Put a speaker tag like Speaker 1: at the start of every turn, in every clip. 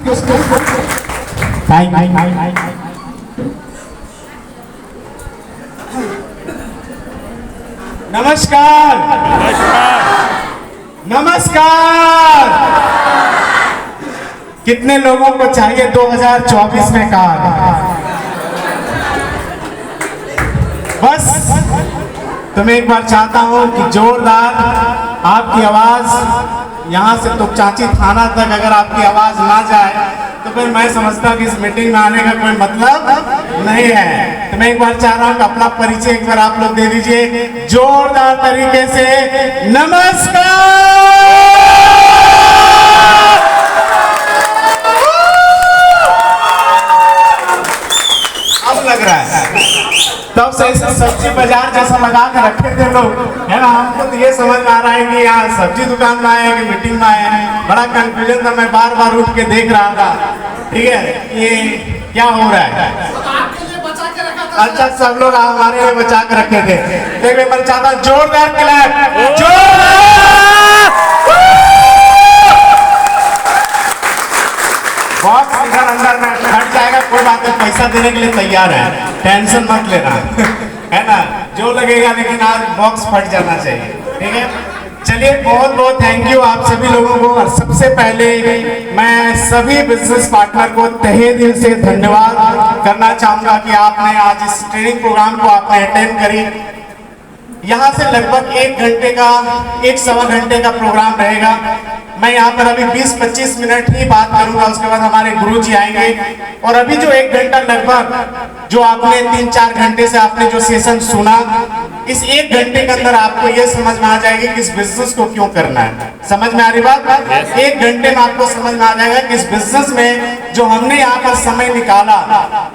Speaker 1: नमस्कार नमस्कार। कितने लोगों को चाहिए 2024 में कार? बस तो मैं एक बार चाहता हूं कि जोरदार आपकी आवाज यहां से तो चाची थाना तक अगर आपकी आवाज ना जाए तो फिर मैं समझता हूं कि इस मीटिंग में आने का कोई मतलब नहीं है। तो मैं एक बार चाह रहा हूं कि अपना परिचय एक बार आप लोग दे दीजिए जोरदार तरीके से। नमस्कार। अब लग रहा है तब से सब्जी बाजार जैसा लगा के रखे थे लोग, है ना। हमको तो ये समझ में आ रहा है कि यहाँ सब्जी दुकान में आए हैं कि मीटिंग में आए हैं। बड़ा कंफ्यूजन था, मैं बार बार उठ के देख रहा था। ठीक है, ये क्या हो रहा है? अच्छा, सब लोग हमारे लिए बचा के रखे थे। देखिए मैं चाहता जोरदार क्लैप, जोरदार। बॉक्स इधर अंदर में हट जाएगा, कोई बात नहीं, पैसा देने के लिए तैयार है, टेंशन मत लेना है ना। जो लगेगा लेकिन आज बॉक्स फट जाना चाहिए। ठीक है, चलिए बहुत बहुत थैंक यू आप सभी लोगों को। और सबसे पहले मैं सभी बिजनेस पार्टनर को तहे दिल से धन्यवाद करना चाहूंगा कि आपने आज इस ट्रेनिंग प्रोग्राम को आपने अटेंड करी। यहाँ से लगभग 1 घंटे का 1-1.25 घंटे का प्रोग्राम रहेगा। मैं यहाँ पर अभी 20-25 मिनट ही बात करूंगा, उसके बाद हमारे गुरुजी आएंगे। और अभी जो 1 घंटा लगभग जो आपने 3-4 घंटे से आपने जो सेशन सुना, इस 1 घंटे के अंदर आपको ये समझ में आ जाएगी कि इस बिजनेस को क्यों करना है। समझ में आ रही बात? 1 घंटे में आपको समझ में आ जाएगा कि इस बिजनेस में जो हमने यहाँ पर समय निकाला,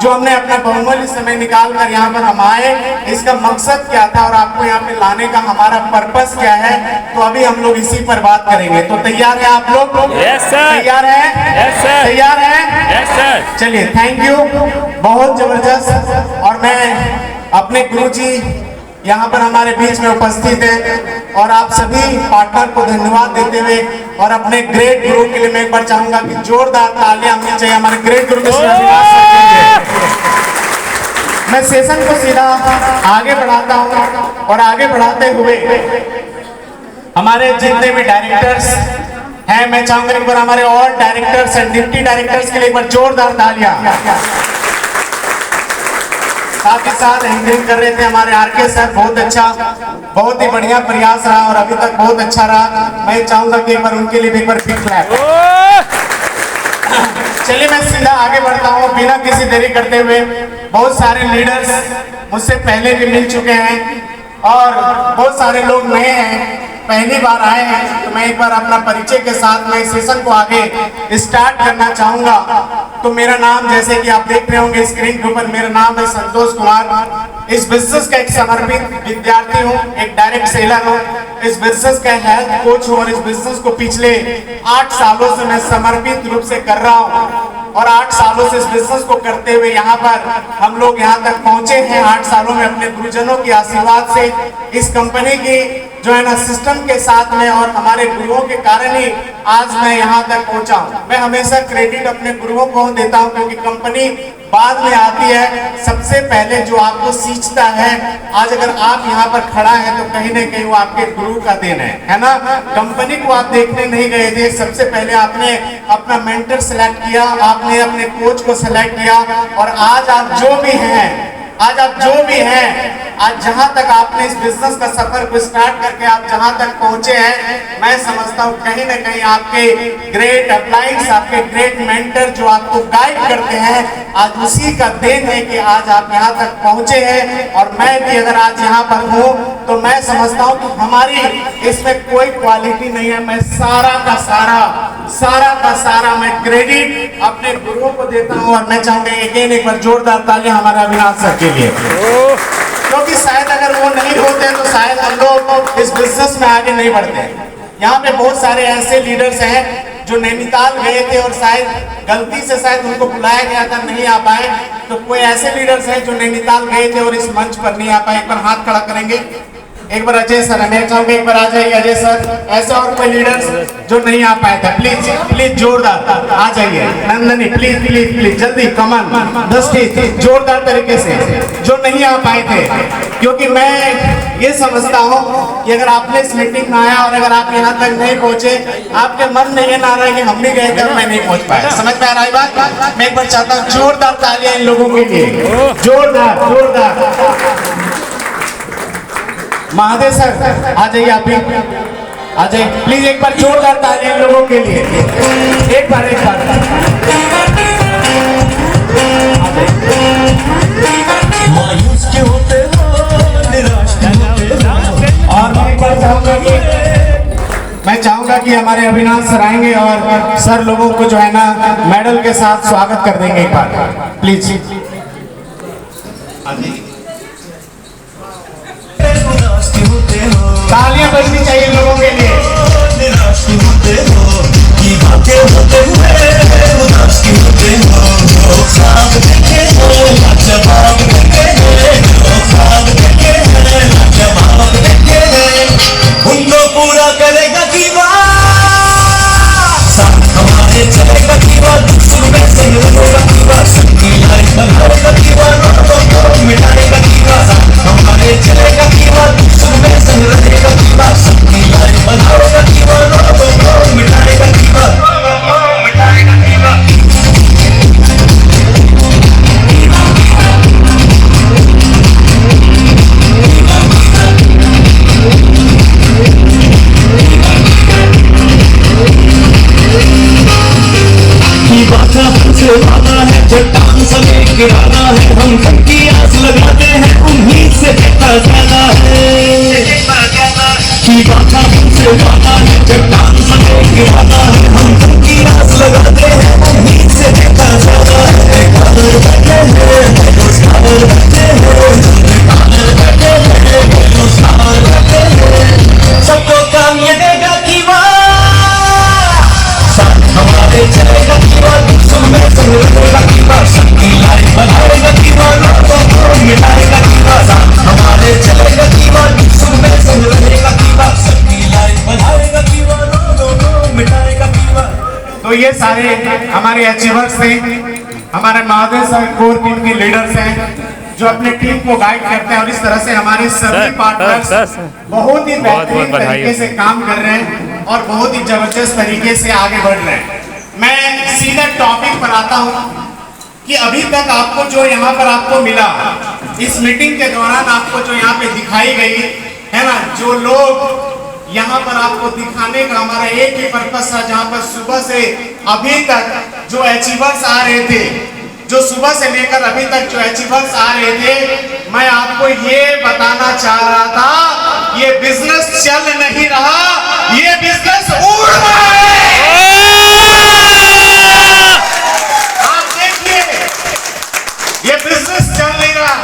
Speaker 1: जो हमने अपना बहुमूल्य समय निकाल कर यहाँ पर हम आए, इसका मकसद क्या था और आपको यहाँ पे लाने का हमारा पर्पस क्या है। तो अभी हम लोग इसी पर बात करेंगे। तो तैयार है आप लोग?
Speaker 2: Yes, sir.
Speaker 1: तैयार है?
Speaker 2: Yes, sir.
Speaker 1: तैयार है?
Speaker 2: Yes, sir.
Speaker 1: चलिए, थैंक यू, बहुत जबरदस्त। और मैं अपने गुरुजी यहाँ पर हमारे बीच में उपस्थित है और आप सभी पार्टनर को धन्यवाद देते हुए और अपने ग्रेट गुरु के लिए मैं एक बार चाहूंगा कि जोरदार तालियां होनी चाहिए हमारे ग्रेट गुरु के मैं सेशन को सीधा आगे बढ़ाता हूं। और आगे बढ़ाते हुए हमारे जितने भी डायरेक्टर्स हैं, मैं चाहूंगा एक बार हमारे और डायरेक्टर्स एंड डिप्टी डायरेक्टर्स के लिए एक बार जोरदार तालियां। साथ ही साथ एंकरिंग कर रहे थे हमारे आरके सर, बहुत अच्छा, बहुत ही बढ़िया प्रयास रहा और अभी तक बहुत अच्छा रहा। मैं चाहूंगा कि एक बार उनके लिए भी एक बार बिग क्लैप। चलिए मैं सीधा आगे बढ़ता हूँ बिना किसी देरी करते हुए। बहुत सारे लीडर्स मुझसे पहले भी मिल चुके हैं और बहुत सारे लोग नए हैं, पहली बार आए हैं। तो मैं एक बार अपना परिचय के साथ मैं सेशन को आगे स्टार्ट करना चाहूंगा। तो मेरा नाम, जैसे कि आप देख रहे होंगे स्क्रीन के ऊपर, मेरा नाम है संतोष कुमार। इस बिजनेस का एक समर्पित विद्यार्थी हूँ, एक डायरेक्ट सेलर हूँ, इस बिजनेस का हेल्थ कोच हूँ और इस बिजनेस को पिछले 8 सालों से मैं समर्पित रूप से कर रहा हूँ। और 8 सालों से इस बिजनेस को करते हुए यहाँ पर हम लोग यहाँ तक पहुंचे हैं 8 सालों में अपने गुरुजनों के आशीर्वाद से, इस कंपनी की जो है ना सिस्टम के साथ में और हमारे गुरुओं के कारण ही आज मैं यहाँ तक पहुंचा हूँ। मैं हमेशा क्रेडिट अपने गुरुओं को देता हूँ क्योंकि कंपनी बाद में आती है, सबसे पहले जो आपको सींचता है। आज अगर आप यहाँ पर खड़ा है तो कहीं ना कहीं वो आपके गुरु का देन है ना। कंपनी को आप देखने नहीं गए थे, सबसे पहले आपने अपना मेंटर सेलेक्ट किया, आपने अपने कोच को सेलेक्ट किया और आज आप जो भी हैं, आज जहां तक आपने इस बिजनेस का सफर को स्टार्ट करके आप जहां तक पहुंचे हैं, मैं समझता हूं कहीं ना कहीं आपके ग्रेट अपलाइंस, आपके ग्रेट मेंटर जो आपको गाइड करते हैं, आज उसी का देन है कि आज आप यहां तक पहुंचे हैं। और मैं भी अगर आज यहां पर हूं तो मैं समझता हूं कि हमारी इसमें कोई क्वालिटी नहीं है। मैं सारा का सारा मैं क्रेडिट अपने गुरुओं को देता हूं। और मैं चाहूंगा एक बार जोरदार तालियां हमारे अविनाश सर के लिए, क्योंकि शायद अगर वो नहीं होते तो शायद हम लोग इस बिजनेस में आगे नहीं बढ़ते। यहाँ पे बहुत सारे ऐसे लीडर्स हैं जो नैनीताल गए थे और शायद गलती से शायद उनको बुलाया गया था, नहीं आ पाए। तो कोई ऐसे लीडर्स हैं जो नैनीताल गए थे और इस मंच पर नहीं आ पाए, एक बार हाथ खड़ा करेंगे। एक बार अजय सर, मैं चाहूंगा एक बार आ जाइए अजय सर। ऐसे और कोई लीडर्स जो नहीं आ पाए थे, प्लीज प्लीज जोरदार आ जाइए। नंदनी प्लीज प्लीज प्लीज जल्दी, कमन 10 जोरदार तरीके से जो नहीं आ पाए थे। क्योंकि मैं ये समझता हूँ कि अगर आपने इस मीटिंग में आया और अगर आप यहाँ तक नहीं पहुंचे, आपके मन में ये ना रहा कि हम भी गए थे और मैं नहीं पहुंच पाया। समझ में आ रहा है बात? मैं एक बार चाहता हूँ जोरदार तालियां इन लोगों के लिए, जोरदार जोरदार। महादेव सर आ जाइए, आप भी आ जाइए प्लीज, एक बार जोरदार तालियां इन लोगों के लिए, एक बार
Speaker 2: मायूस क्यों होते हो, निराश क्यों होते हो।
Speaker 1: और मैं एक बार चाहूंगा कि हमारे अविनाश सर आएंगे और सर लोगों को जो है ना मेडल के साथ स्वागत कर देंगे एक बार, प्लीज। तालियां बजनी चाहिए लोगों के लिए।
Speaker 2: निराश क्यों होते हो, की बातें होते हुए उदास क्यों होते हो। लोग ख्वाब देखे हैं, लाजवाब देखे हैं, लोग ख्वाब देखे हैं, लाजवाब देखे हैं, उनको पूरा करेगा दीवार, साथ हमारे चलेगा दीवार, सुन में संग रहेगा दीवार, सबकी लाइफ बनाएगा दीवार, को मिटाएगा दीवार, साथ हमारे चलेगा दीवार, सुन में संग रहेगा दीवार, सबकी लाइफ बनाएगा दीवार, को मिटाएगा दीवार, मिटाएगा दीवार। हमसे वादा है, चट्टान समें गिराना है, हम सबकी आस लगाते हैं, उम्मीद से कहता जाना है कि बाधा हमसे वादा है, चट्टान समें गिराना है, हम सबकी आस लगाते हैं, उम्मीद से कहता जाना है। कादर बैठे हैं, बेरोजगार बैठे हैं, कादर बैठे हैं, बेरोजगार बैठे हैं, सबको काम ये देगा कि हमारे चलेगा दीवार, सुनने संग रहेगा दीवार, सबकी लाइफ बनाएगा दीवार, को मिटाएगा दीवार, हमारे चलेगा दीवार, सुनने संग रहेगा दीवार, सबकी लाइफ बनाएगा दीवार, को मिटाएगा दीवार।
Speaker 1: तो ये सारे हमारे अचीवर्स थे, हमारे महादेव सर कोर टीम के लीडर्स हैं जो अपने टीम को गाइड करते हैं और इस तरह से हमारे सभी पार्टनर्स बहुत ही बेहतरीन तरीके से काम कर रहे हैं और बहुत ही जबरदस्त तरीके से आगे बढ़ रहे हैं। मैं सीधा टॉपिक पर आता हूं कि अभी तक आपको जो यहाँ पर आपको मिला, इस मीटिंग के दौरान आपको जो यहाँ पे दिखाई गई है ना, जो लोग यहाँ पर आपको दिखाने का हमारा एक ही पर्पस था, जहाँ पर सुबह से अभी तक जो अचीवर्स आ रहे थे, जो सुबह से लेकर अभी तक जो अचीवर्स आ रहे थे, मैं आपको ये बताना चाह रहा था, ये बिजनेस चल नहीं रहा, ये बिजनेस उड़ रहा है। आप देखिए, ये बिजनेस चल नहीं रहा,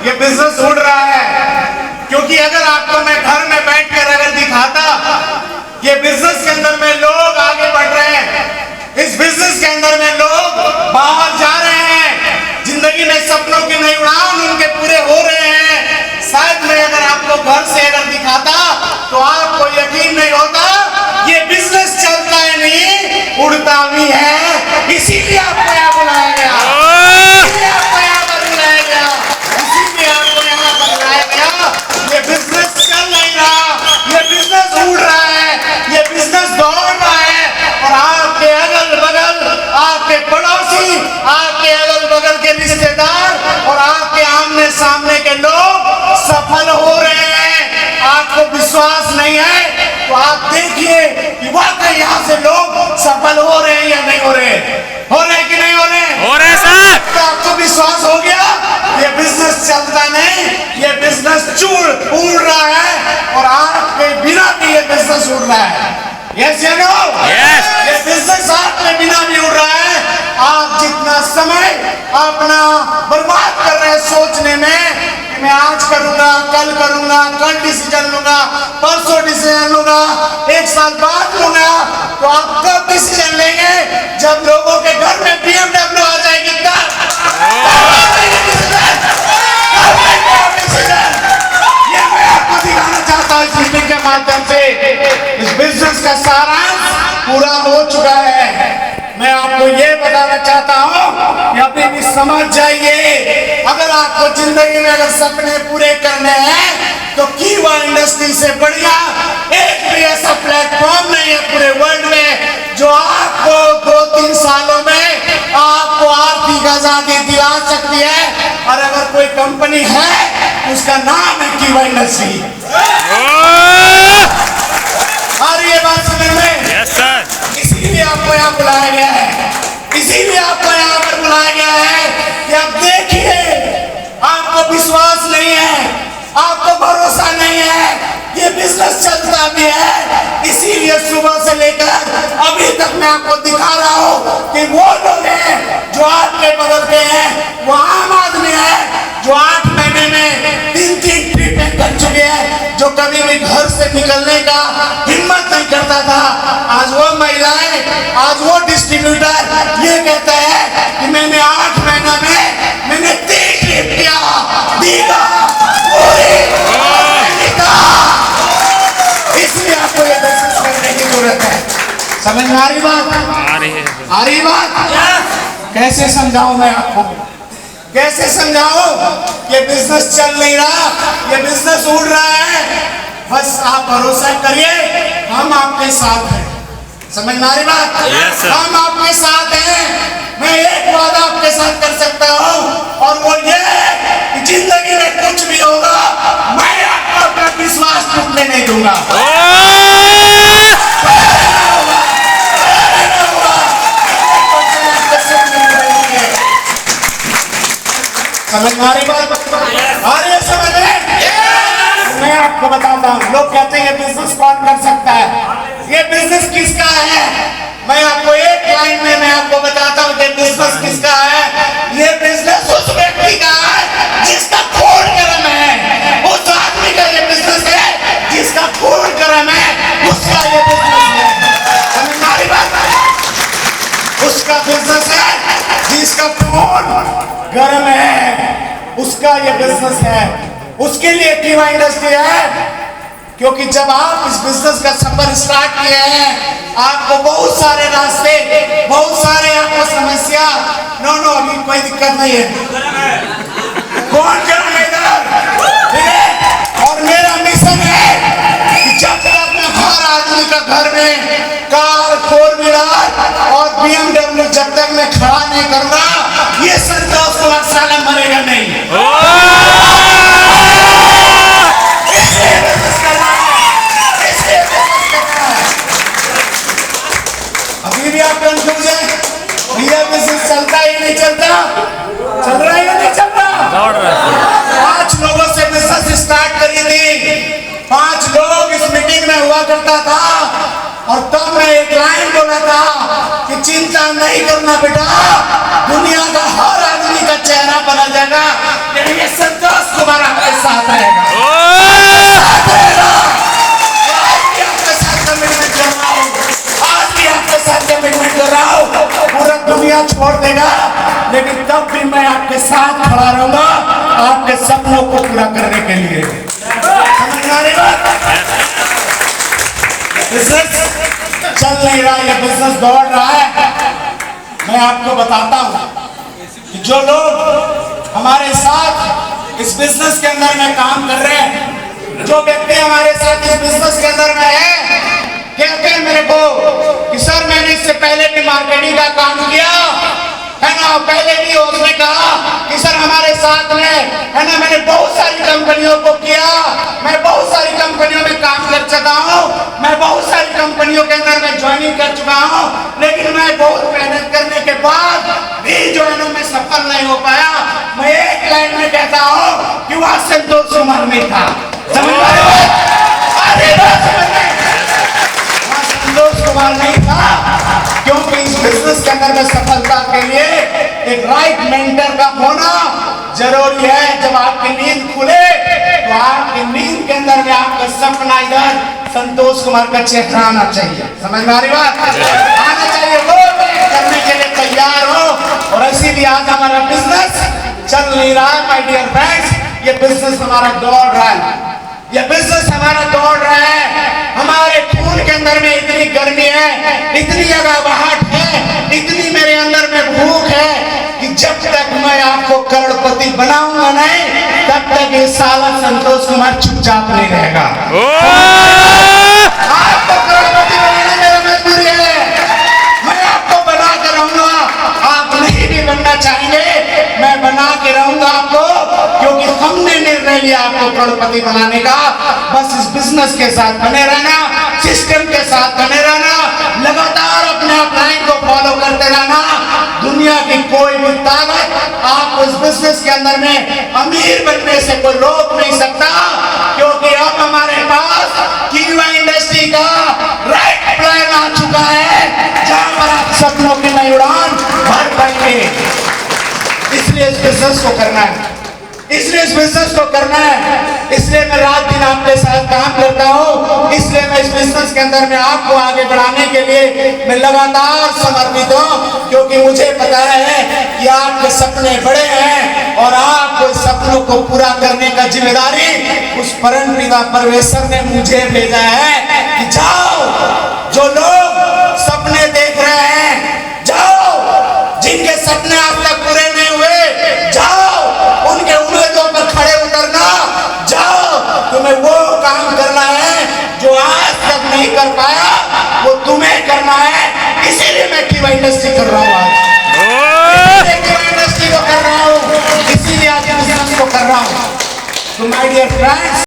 Speaker 1: ये बिजनेस उड़ रहा है। क्योंकि अगर आपको मैं घर में बैठकर अगर दिखाता, ये बिजनेस के अंदर में लोग आगे बढ़ रहे हैं, इस बिजनेस के अंदर में लोग बाहर जा रहे हैं, जिंदगी में सपनों की नई उड़ान उनके पूरे हो रहे हैं। शायद मैं अगर आपको घर से अगर दिखाता तो आपको यकीन नहीं होता, ये बिजनेस चलता है नहीं, उड़ता भी है। इसीलिए आपको यहाँ बुलाया गया, इसीलिए आपको यहाँ पर बुलाया गया, इसीलिए आपको यहाँ पर बुलाया गया। ये बिजनेस चल नहीं रहा, ये बिजनेस उड़ रहा है, ये बिजनेस दौड़ रहा है और आपके अगल बगल, आपके पड़ोसी, आपके अगल बगल के रिश्तेदार और आपके आमने सामने के लोग सफल हो रहे हैं। आपको विश्वास नहीं है तो आप देखिए कि वाकई यहाँ से लोग सफल हो रहे हैं या नहीं हो रहे, हो रहे कि नहीं हो रहे?
Speaker 3: हो रहे सर।
Speaker 1: तो आपको विश्वास हो गया, ये बिजनेस चलता नहीं, ये बिजनेस उड़ रहा है और आपके बिना भी ये बिजनेस उड़ रहा है। यस या नो?
Speaker 3: यस।
Speaker 1: ये बिजनेस आपके बिना भी उड़ रहा है। आप जितना समय अपना बर्बाद कर रहे हैं सोचने में, मैं आज करूंगा, कल डिसीजन लूंगा, परसों डिसीजन लूंगा, एक साल बाद लूंगा, तो आप कब डिसीजन लेंगे? जब लोगों के घर में BMW आ जाएगी तब ये मैं आपको दिखाना बिजनेस का सारांश पूरा हो चुका है। मैं आपको ये बताना चाहता हूँ कि अभी भी समझ जाइए, अगर आपको जिंदगी में अगर सपने पूरे करने हैं तो कीवा इंडस्ट्री से बढ़िया एक भी ऐसा प्लेटफॉर्म नहीं है पूरे वर्ल्ड में जो आपको 2-3 सालों में आपको आर्थिक आजादी दिला सकती है। और अगर कोई कंपनी है उसका नाम है कीवा इंडस्ट्री। और ये बात समझ में?
Speaker 3: Yes sir.
Speaker 1: इसीलिए आपको यहाँ बुलाया गया है, इसीलिए आपको यहाँ पर बुलाया गया है कि आप देखिए, आपको विश्वास नहीं है, आपको भरोसा नहीं है, ये बिजनेस चलता भी है। इसीलिए सुबह से लेकर अभी तक मैं आपको दिखा रहा हूँ कि वो लोग हैं जो आपके बगल के हैं, वो आम आदमी है जो 8 महीने में 3-3 ट्रीटमेंट कर चुके हैं, जो कभी भी घर से निकलने का हिम्मत नहीं करता था। आज वो महिलाएं, आज वो डिस्ट्रीब्यूटर ये कहता है कि मैंने 8 महीना में मैंने 3 ट्रिप किया, दीघा, इसलिए आपको ये बिजनेस करने की जरूरत है। समझ में आ रही बात? आ रही बात? कैसे समझाऊं मैं आपको, कैसे समझाऊं? ये बिजनेस चल नहीं रहा, ये बिजनेस उड़ रहा है। बस आप भरोसा करिए, हम आपके साथ हैं। समझ में आ रही बात?
Speaker 3: Yes, sir.
Speaker 1: हम आपके साथ हैं। मैं एक वादा आपके साथ कर सकता हूँ और वो ये कि जिंदगी में कुछ भी होगा, मैं आपको अपना विश्वास टूटने नहीं दूंगा। समझ में आ रही बात? आ रही है समझ में? मैं आपको बताता हूँ, लोग कहते हैं ये बिजनेस कौन कर सकता है, ये बिजनेस किसका है? मैं आपको एक लाइन में मैं आपको बताता हूँ कि बिजनेस किसका है। ये बिजनेस उस व्यक्ति का है जिसका खून गर्म है, उस आदमी का ये बिजनेस है जिसका खून गर्म है, उसका ये बिजनेस है। समझ में आ रही बात? उसका बिजनेस है जिसका खून गर्म है, उसका ये बिजनेस है, उसके लिए कीवा इंडस्ट्री है। क्योंकि जब आप इस बिजनेस का सफर स्टार्ट किए हैं, आपको बहुत सारे रास्ते, बहुत सारे आपको समस्या, नो अभी कोई दिक्कत नहीं है। कौन करेगा इधर? ठीक है? और मेरा मिशन है कि जब तक मैं हर आदमी का घर में कार, 4 व्हीलर और BMW जब तक मैं खड़ा नहीं करूंगा, ये संतोष कुमार साला मरेगा नहीं। अभी भी आप कंफ्यूज हैं, भैया बिजनेस चलता ही नहीं चलता, चल रहा है या नहीं चल रहा?
Speaker 3: दौड़ रहा है।
Speaker 1: 5 लोगों से बिजनेस स्टार्ट करी थी, 5 लोग इस मीटिंग में हुआ करता था और तब मैं एक लाइन बोला था कि चिंता नहीं करना बेटा, दुनिया का हर आदमी का चेहरा बना जाएगा, लेकिन ये संतोष कुमार आपके साथ रहेगा। कमिटमेंट कर रहा हूं, पूरा दुनिया छोड़ देगा, लेकिन तब भी मैं आपके साथ खड़ा रहूंगा आपके सपनों को पूरा करने के लिए। समझ में आ रही बात? बिजनेस चल नहीं रहा, ये बिजनेस दौड़ रहा है। मैं आपको बताता हूं कि जो लोग हमारे साथ इस बिजनेस के अंदर में काम कर रहे हैं, जो व्यक्ति हमारे साथ इस बिजनेस के अंदर में है, कहते हैं मेरे को कि सर मैंने इससे पहले भी मार्केटिंग का काम किया है ना, पहले भी उसने कहा कि सर हमारे साथ में है ना, मैंने बहुत सारी कंपनियों को किया, मैं बहुत सारी कंपनियों में काम कर चुका हूँ, मैं बहुत सारी कंपनियों के अंदर में ज्वाइनिंग कर चुका हूँ, लेकिन मैं बहुत मेहनत करने के बाद भी जो है ना मैं सफल नहीं हो पाया। मैं एक लाइन में कहता हूँ कि वह संतोष कुमार नहीं था। समझ में संतोष कुमार नहीं था, क्योंकि इस बिजनेस के अंदर में सफलता के लिए एक राइट मेंटर का होना जरूरी है। जब आपकी नींद खुले तो आपकी नींद के अंदर में आपका सपना इधर संतोष कुमार का चेहरा आना चाहिए। समझ में आ रही बात? आना चाहिए, वो करने के लिए तैयार हो। और इसीलिए आज हमारा बिजनेस चल नहीं रहा है माय डियर फ्रेंड्स, ये बिजनेस हमारा दौड़ रहा है, ये बिजनेस हमारा दौड़ रहा है। हमारे खून के अंदर में इतनी गर्मी है, इतनी अगावहट है, इतनी मेरे अंदर में भूख है कि जब तक मैं आपको करोड़पति बनाऊंगा नहीं, तब तक ये साला संतोष कुमार चुपचाप नहीं रहेगा। आपको करोड़पति बनाना मेरा मजबूरी है, मैं आपको बना के रहूंगा। आप नहीं भी बनना चाहेंगे, मैं बना के रहूंगा आपको, क्योंकि हमने निर्णय लिया आपको करोड़पति बनाने का। बस इस बिजनेस के साथ बने रहना, सिस्टम के साथ बने रहना, लगातार अपने आप लाइन को फॉलो करते रहना। दुनिया की कोई भी ताकत आपको इस बिजनेस के अंदर में अमीर बनने से कोई रोक नहीं सकता, क्योंकि अब हमारे पास कीवा इंडस्ट्री का राइट प्लान आ चुका है, जहां पर आप सपनों की नई उड़ान भर पाएंगे। इसलिए इस बिजनेस को करना है, इसलिए इस बिजनेस को करना है, इसलिए मैं रात दिन आपके साथ काम करता हूँ, इसलिए मैं इस बिजनेस के अंदर में आपको आगे बढ़ाने के लिए मैं लगातार समर्पित हूँ, क्योंकि मुझे पता है कि आपके सपने बड़े हैं और आपको इस सपनों को पूरा करने का जिम्मेदारी उस परमपिता परमेश्वर ने मुझे भेजा है कि जाओ, जो लोग सपने देख रहे हैं, जाओ, जिनके सपने आज तक पूरे नहीं हुए, जाओ, उनके उम्मीदों पर खड़े उतरना, जाओ, तुम्हें वो काम करना है जो आज तक नहीं कर पाया, वो तुम्हें करना है। इसीलिए मैं कीवा इंडस्ट्री कर रहा हूँ आज, इसीलिए कीवा इंडस्ट्री को कर रहा हूँ, इसीलिए आज बिजनेस को कर रहा हूँ। तो माय डियर फ्रेंड्स,